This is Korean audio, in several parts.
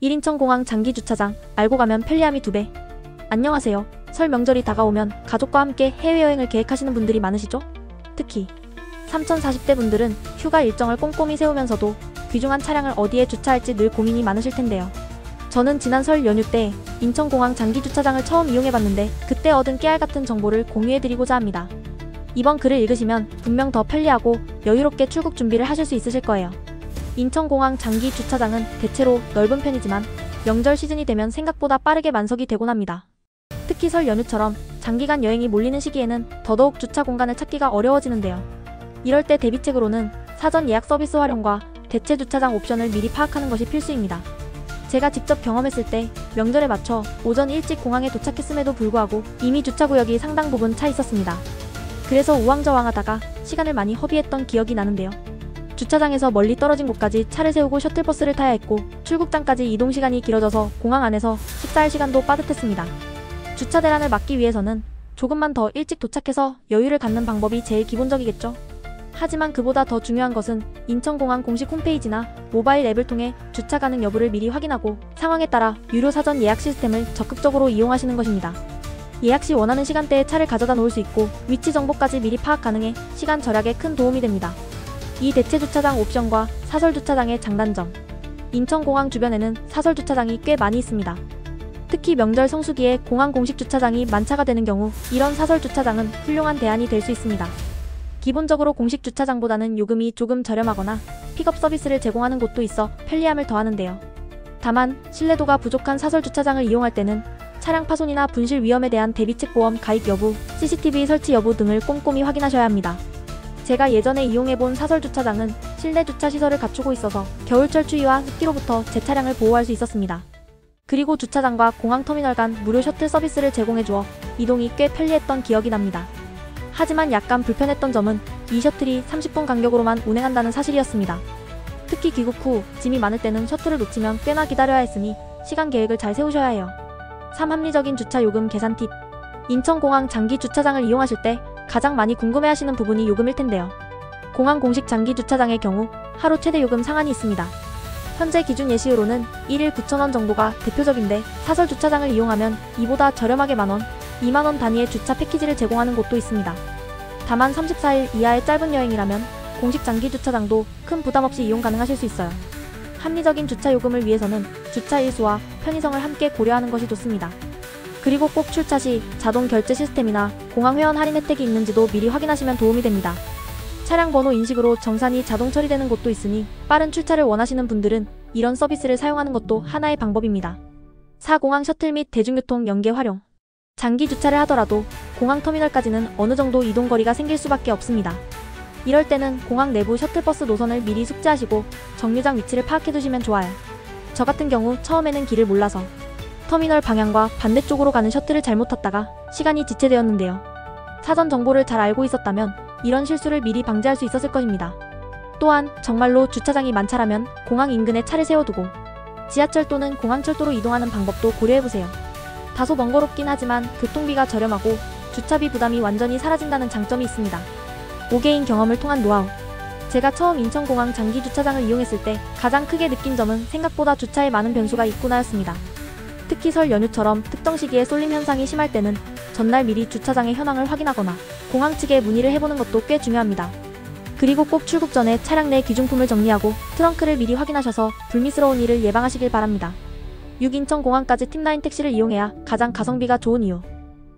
1인천공항 장기주차장, 알고 가면 편리함이 2배. 안녕하세요. 설 명절이 다가오면 가족과 함께 해외여행을 계획하시는 분들이 많으시죠? 특히 3040대 분들은 휴가 일정을 꼼꼼히 세우면서도 귀중한 차량을 어디에 주차할지 늘 고민이 많으실 텐데요. 저는 지난 설 연휴 때 인천공항 장기주차장을 처음 이용해봤는데 그때 얻은 깨알같은 정보를 공유해드리고자 합니다. 이번 글을 읽으시면 분명 더 편리하고 여유롭게 출국 준비를 하실 수 있으실 거예요. 인천공항 장기주차장은 대체로 넓은 편이지만 명절 시즌이 되면 생각보다 빠르게 만석이 되곤 합니다. 특히 설 연휴처럼 장기간 여행이 몰리는 시기에는 더더욱 주차 공간을 찾기가 어려워지는데요. 이럴 때 대비책으로는 사전 예약 서비스 활용과 대체 주차장 옵션을 미리 파악하는 것이 필수입니다. 제가 직접 경험했을 때 명절에 맞춰 오전 일찍 공항에 도착했음에도 불구하고 이미 주차구역이 상당 부분 차 있었습니다. 그래서 우왕좌왕하다가 시간을 많이 허비했던 기억이 나는데요. 주차장에서 멀리 떨어진 곳까지 차를 세우고 셔틀버스를 타야 했고 출국장까지 이동시간이 길어져서 공항 안에서 식사할 시간도 빠듯했습니다. 주차 대란을 막기 위해서는 조금만 더 일찍 도착해서 여유를 갖는 방법이 제일 기본적이겠죠. 하지만 그보다 더 중요한 것은 인천공항 공식 홈페이지나 모바일 앱을 통해 주차 가능 여부를 미리 확인하고 상황에 따라 유료 사전 예약 시스템을 적극적으로 이용하시는 것입니다. 예약 시 원하는 시간대에 차를 가져다 놓을 수 있고 위치 정보까지 미리 파악 가능해 시간 절약에 큰 도움이 됩니다. 이 대체 주차장 옵션과 사설 주차장의 장단점. 인천공항 주변에는 사설 주차장이 꽤 많이 있습니다. 특히 명절 성수기에 공항 공식 주차장이 만차가 되는 경우 이런 사설 주차장은 훌륭한 대안이 될 수 있습니다. 기본적으로 공식 주차장보다는 요금이 조금 저렴하거나 픽업 서비스를 제공하는 곳도 있어 편리함을 더하는데요. 다만 신뢰도가 부족한 사설 주차장을 이용할 때는 차량 파손이나 분실 위험에 대한 대비책 보험 가입 여부, CCTV 설치 여부 등을 꼼꼼히 확인하셔야 합니다. 제가 예전에 이용해본 사설 주차장은 실내 주차 시설을 갖추고 있어서 겨울철 추위와 습기로부터 제 차량을 보호할 수 있었습니다. 그리고 주차장과 공항터미널 간 무료 셔틀 서비스를 제공해주어 이동이 꽤 편리했던 기억이 납니다. 하지만 약간 불편했던 점은 이 셔틀이 30분 간격으로만 운행한다는 사실이었습니다. 특히 귀국 후 짐이 많을 때는 셔틀을 놓치면 꽤나 기다려야 했으니 시간 계획을 잘 세우셔야 해요. 3. 합리적인 주차 요금 계산 팁. 인천공항 장기 주차장을 이용하실 때 가장 많이 궁금해하시는 부분이 요금일 텐데요. 공항 공식 장기 주차장의 경우 하루 최대 요금 상한이 있습니다. 현재 기준 예시로는 1일 9,000원 정도가 대표적인데 사설 주차장을 이용하면 이보다 저렴하게 만원, 2만원 단위의 주차 패키지를 제공하는 곳도 있습니다. 다만 34일 이하의 짧은 여행이라면 공식 장기 주차장도 큰 부담 없이 이용 가능하실 수 있어요. 합리적인 주차 요금을 위해서는 주차 일수와 편의성을 함께 고려하는 것이 좋습니다. 그리고 꼭 출차 시 자동 결제 시스템이나 공항 회원 할인 혜택이 있는지도 미리 확인하시면 도움이 됩니다. 차량 번호 인식으로 정산이 자동 처리되는 곳도 있으니 빠른 출차를 원하시는 분들은 이런 서비스를 사용하는 것도 하나의 방법입니다. 4. 공항 셔틀 및 대중교통 연계 활용. 장기 주차를 하더라도 공항 터미널까지는 어느 정도 이동거리가 생길 수밖에 없습니다. 이럴 때는 공항 내부 셔틀버스 노선을 미리 숙지하시고 정류장 위치를 파악해두시면 좋아요. 저 같은 경우 처음에는 길을 몰라서 터미널 방향과 반대쪽으로 가는 셔틀을 잘못 탔다가 시간이 지체되었는데요. 사전 정보를 잘 알고 있었다면 이런 실수를 미리 방지할 수 있었을 것입니다. 또한 정말로 주차장이 만차라면 공항 인근에 차를 세워두고 지하철 또는 공항철도로 이동하는 방법도 고려해보세요. 다소 번거롭긴 하지만 교통비가 저렴하고 주차비 부담이 완전히 사라진다는 장점이 있습니다. 5개인 경험을 통한 노하우. 제가 처음 인천공항 장기 주차장을 이용했을 때 가장 크게 느낀 점은 생각보다 주차에 많은 변수가 있구나였습니다. 특히 설 연휴처럼 특정 시기에 쏠림 현상이 심할 때는 전날 미리 주차장의 현황을 확인하거나 공항 측에 문의를 해보는 것도 꽤 중요합니다. 그리고 꼭 출국 전에 차량 내 귀중품을 정리하고 트렁크를 미리 확인하셔서 불미스러운 일을 예방하시길 바랍니다. 6. 인천공항까지 팁라인 택시를 이용해야 가장 가성비가 좋은 이유.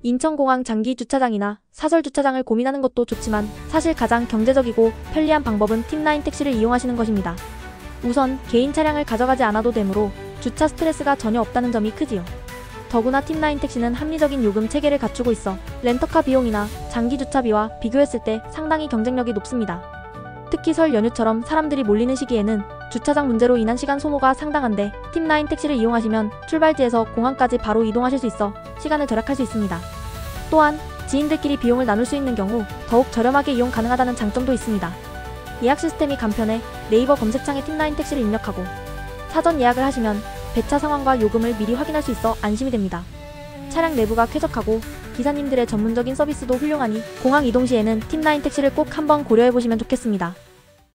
인천공항 장기 주차장이나 사설 주차장을 고민하는 것도 좋지만 사실 가장 경제적이고 편리한 방법은 팁라인 택시를 이용하시는 것입니다. 우선 개인 차량을 가져가지 않아도 되므로 주차 스트레스가 전혀 없다는 점이 크지요. 더구나 팁라인 택시는 합리적인 요금 체계를 갖추고 있어 렌터카 비용이나 장기 주차비와 비교했을 때 상당히 경쟁력이 높습니다. 특히 설 연휴처럼 사람들이 몰리는 시기에는 주차장 문제로 인한 시간 소모가 상당한데 팁라인 택시를 이용하시면 출발지에서 공항까지 바로 이동하실 수 있어 시간을 절약할 수 있습니다. 또한 지인들끼리 비용을 나눌 수 있는 경우 더욱 저렴하게 이용 가능하다는 장점도 있습니다. 예약 시스템이 간편해 네이버 검색창에 팁라인 택시를 입력하고 사전 예약을 하시면 배차 상황과 요금을 미리 확인할 수 있어 안심이 됩니다. 차량 내부가 쾌적하고 기사님들의 전문적인 서비스도 훌륭하니 공항 이동 시에는 팁라인 택시를 꼭 한번 고려해보시면 좋겠습니다.